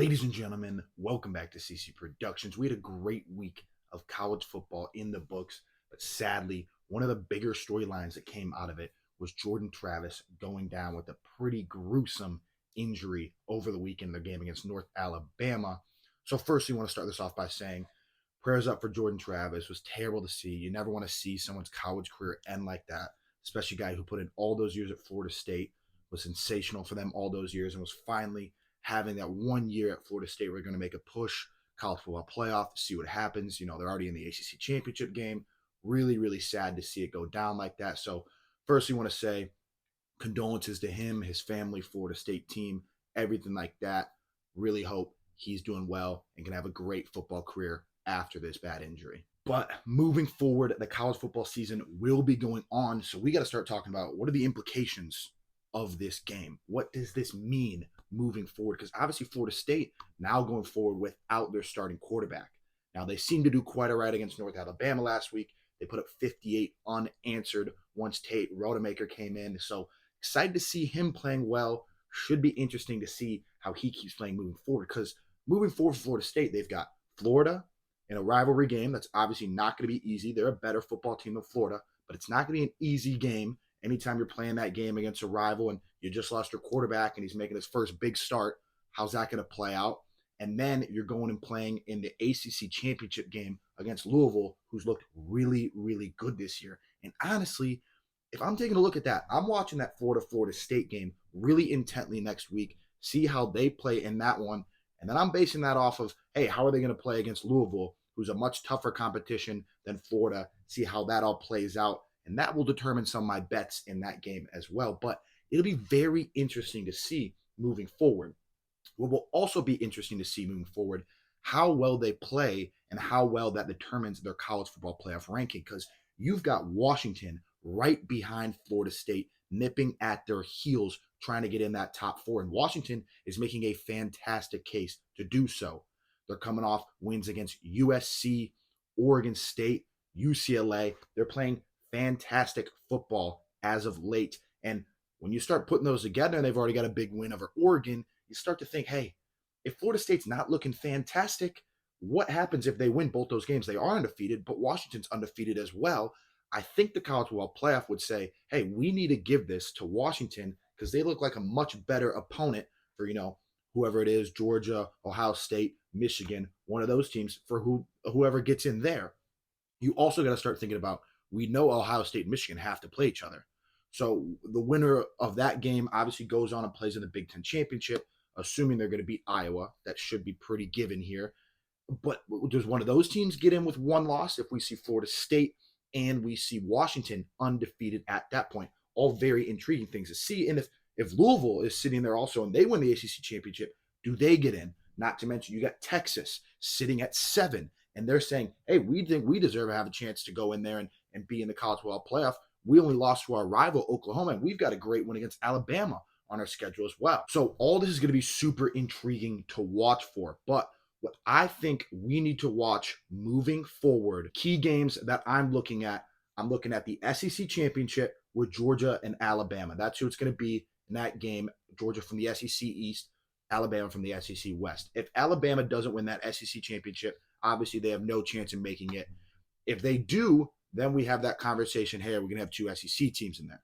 Ladies and gentlemen, welcome back to CC Productions. We had a great week of college football in the books, but sadly, one of the bigger storylines that came out of it was Jordan Travis going down with a pretty gruesome injury over the weekend in their game against North Alabama. So first, we want to start this off by saying prayers up for Jordan Travis. It was terrible to see. You never want to see someone's college career end like that, especially a guy who put in all those years at Florida State, was sensational for them all those years, and was finally having that 1 year at Florida State where they're going to make a push, college football playoff, to see what happens. You know, they're already in the ACC championship game. Really, really sad to see it go down like that. So, first, we want to say condolences to him, his family, Florida State team, everything like that. Really hope he's doing well and can have a great football career after this bad injury. But moving forward, the college football season will be going on. So we got to start talking about what are the implications of this game? What does this mean moving forward? Because obviously Florida State now going forward without their starting quarterback. Now they seem to do quite all right against North Alabama last week. They put up 58 unanswered once Tate Rodemaker came in. So excited to see him playing well. Should be interesting to see how he keeps playing moving forward. Because moving forward for Florida State, they've got Florida in a rivalry game that's obviously not going to be easy. They're a better football team than Florida, but it's not going to be an easy game anytime you're playing that game against a rival and you just lost your quarterback and he's making his first big start. How's that going to play out? And then you're going and playing in the ACC championship game against Louisville, who's looked really, really good this year. And honestly, if I'm taking a look at that, I'm watching that Florida State game really intently next week, see how they play in that one. And then I'm basing that off of, hey, how are they going to play against Louisville, who's a much tougher competition than Florida, see how that all plays out. And that will determine some of my bets in that game as well. But it'll be very interesting to see moving forward. What will also be interesting to see moving forward, how well they play and how well that determines their college football playoff ranking. Because you've got Washington right behind Florida State, nipping at their heels, trying to get in that top four. And Washington is making a fantastic case to do so. They're coming off wins against USC, Oregon State, UCLA. They're playing fantastic football as of late. And when you start putting those together and they've already got a big win over Oregon, you start to think, hey, if Florida State's not looking fantastic, what happens if they win both those games? They are undefeated, but Washington's undefeated as well. I think the college football playoff would say, hey, we need to give this to Washington because they look like a much better opponent for, whoever it is, Georgia, Ohio State, Michigan, one of those teams for whoever gets in there. You also got to start thinking about, we know Ohio State and Michigan have to play each other. So the winner of that game obviously goes on and plays in the Big Ten Championship, assuming they're going to beat Iowa. That should be pretty given here. But does one of those teams get in with one loss if we see Florida State and we see Washington undefeated at that point? All very intriguing things to see. And if Louisville is sitting there also and they win the ACC Championship, do they get in? Not to mention you got Texas sitting at 7, and they're saying, hey, we think we deserve to have a chance to go in there and be in the college football playoff. We only lost to our rival, Oklahoma, and we've got a great win against Alabama on our schedule as well. So all this is going to be super intriguing to watch for. But what I think we need to watch moving forward, key games that I'm looking at the SEC Championship with Georgia and Alabama. That's who it's going to be in that game. Georgia from the SEC East, Alabama from the SEC West. If Alabama doesn't win that SEC Championship, obviously they have no chance in making it. If they do, then we have that conversation, hey, we're going to have 2 SEC teams in there.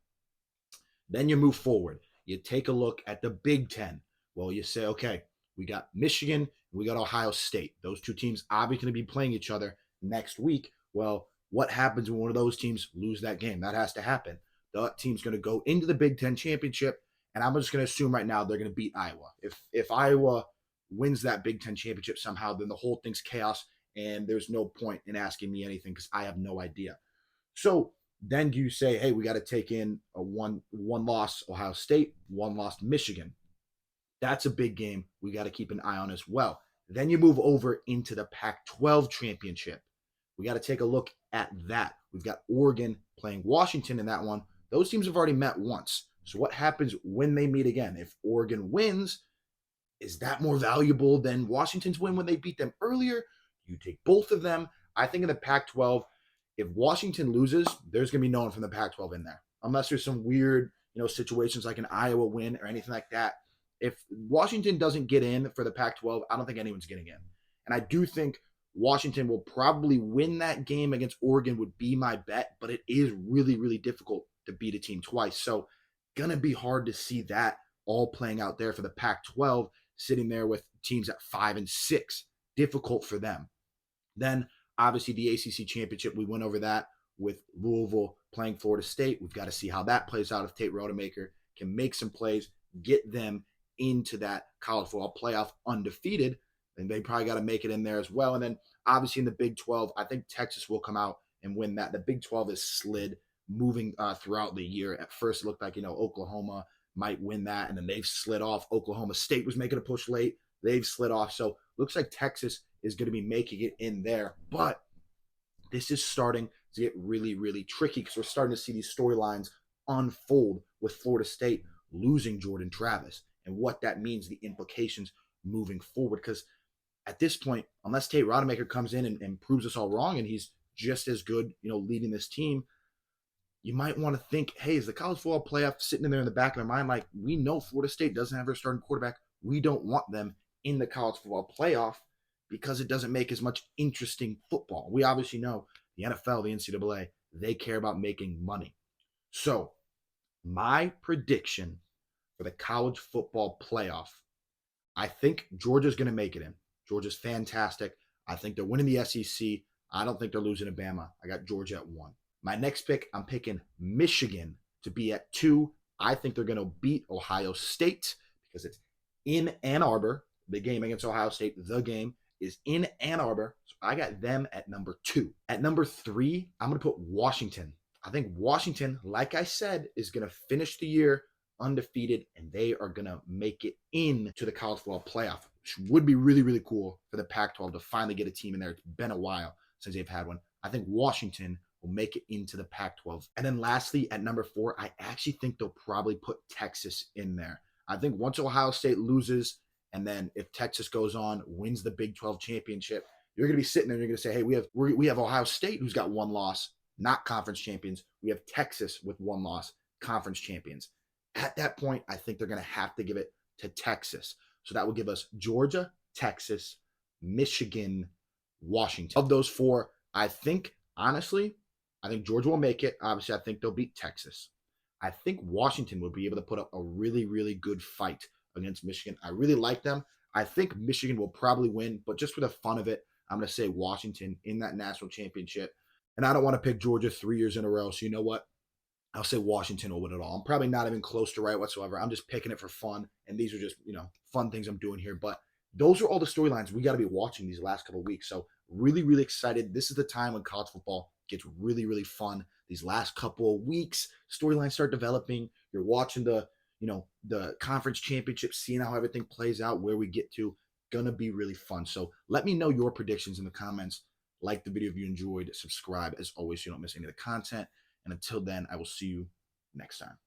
Then you move forward. You take a look at the Big Ten. Well, you say, okay, we got Michigan, we got Ohio State. Those 2 teams obviously going to be playing each other next week. Well, what happens when one of those teams lose that game? That has to happen. That team's going to go into the Big Ten Championship, and I'm just going to assume right now they're going to beat Iowa. If Iowa wins that Big Ten Championship somehow, then the whole thing's chaos, and there's no point in asking me anything because I have no idea. So then you say, hey, we got to take in a one loss Ohio State, 1 loss Michigan. That's a big game we got to keep an eye on as well. Then you move over into the Pac-12 championship. We got to take a look at that. We've got Oregon playing Washington in that one. Those teams have already met once. So what happens when they meet again? If Oregon wins, is that more valuable than Washington's win when they beat them earlier? You take both of them. I think in the Pac-12, if Washington loses, there's going to be no one from the Pac-12 in there. Unless there's some weird, situations like an Iowa win or anything like that. if Washington doesn't get in for the Pac-12, I don't think anyone's getting in. And I do think Washington will probably win that game against Oregon would be my bet, but it is really, really difficult to beat a team twice. So gonna be hard to see that all playing out there for the Pac-12, sitting there with teams at 5 and 6. Difficult for them. Then obviously the ACC championship, we went over that with Louisville playing Florida State. We've got to see how that plays out if Tate Rodemaker can make some plays, get them into that college football playoff undefeated. And they probably got to make it in there as well. And then obviously in the Big 12, I think Texas will come out and win that. The Big 12 is slid moving throughout the year. At first, it looked like, Oklahoma might win that, and then they've slid off. Oklahoma State was making a push late. They've slid off. So looks like Texas is going to be making it in there. But this is starting to get really, really tricky because we're starting to see these storylines unfold with Florida State losing Jordan Travis and what that means, the implications moving forward. Because at this point, unless Tate Rodemaker comes in and proves us all wrong and he's just as good, leading this team, you might want to think, hey, is the college football playoff sitting in there in the back of their mind? Like, we know Florida State doesn't have their starting quarterback. We don't want them in the college football playoff because it doesn't make as much interesting football. We obviously know the NFL, the NCAA, they care about making money. So my prediction for the college football playoff, I think Georgia's going to make it in. Georgia's fantastic. I think they're winning the SEC. I don't think they're losing to Bama. I got Georgia at 1. My next pick, I'm picking Michigan to be at 2. I think they're going to beat Ohio State because it's in Ann Arbor. The game against Ohio State, the game is in Ann Arbor. So I got them at number 2. At number 3, I'm going to put Washington. I think Washington, like I said, is going to finish the year undefeated, and they are going to make it into the college football playoff, which would be really, really cool for the Pac-12 to finally get a team in there. It's been a while since they've had one. I think Washington will make it into the Pac-12. And then lastly, at number 4, I actually think they'll probably put Texas in there. I think once Ohio State loses, and then if Texas goes on, wins the Big 12 championship, you're going to be sitting there and you're going to say, hey, we have Ohio State who's got 1 loss, not conference champions. We have Texas with 1 loss, conference champions. At that point, I think they're going to have to give it to Texas. So that will give us Georgia, Texas, Michigan, Washington. Of those 4, I think, honestly, I think Georgia will make it. Obviously, I think they'll beat Texas. I think Washington will be able to put up a really, really good fight against Michigan. I really like them. I think Michigan will probably win, but just for the fun of it, I'm going to say Washington in that national championship. And I don't want to pick Georgia 3 years in a row. So you know what? I'll say Washington will win it all. I'm probably not even close to right whatsoever. I'm just picking it for fun. And these are just, fun things I'm doing here. But those are all the storylines we got to be watching these last couple of weeks. So really, really excited. This is the time when college football gets really, really fun. These last couple of weeks, storylines start developing. You're watching the conference championship, seeing how everything plays out, where we get to. Gonna be really fun. So let me know your predictions in the comments. Like the video if you enjoyed. Subscribe as always so you don't miss any of the content. And until then, I will see you next time.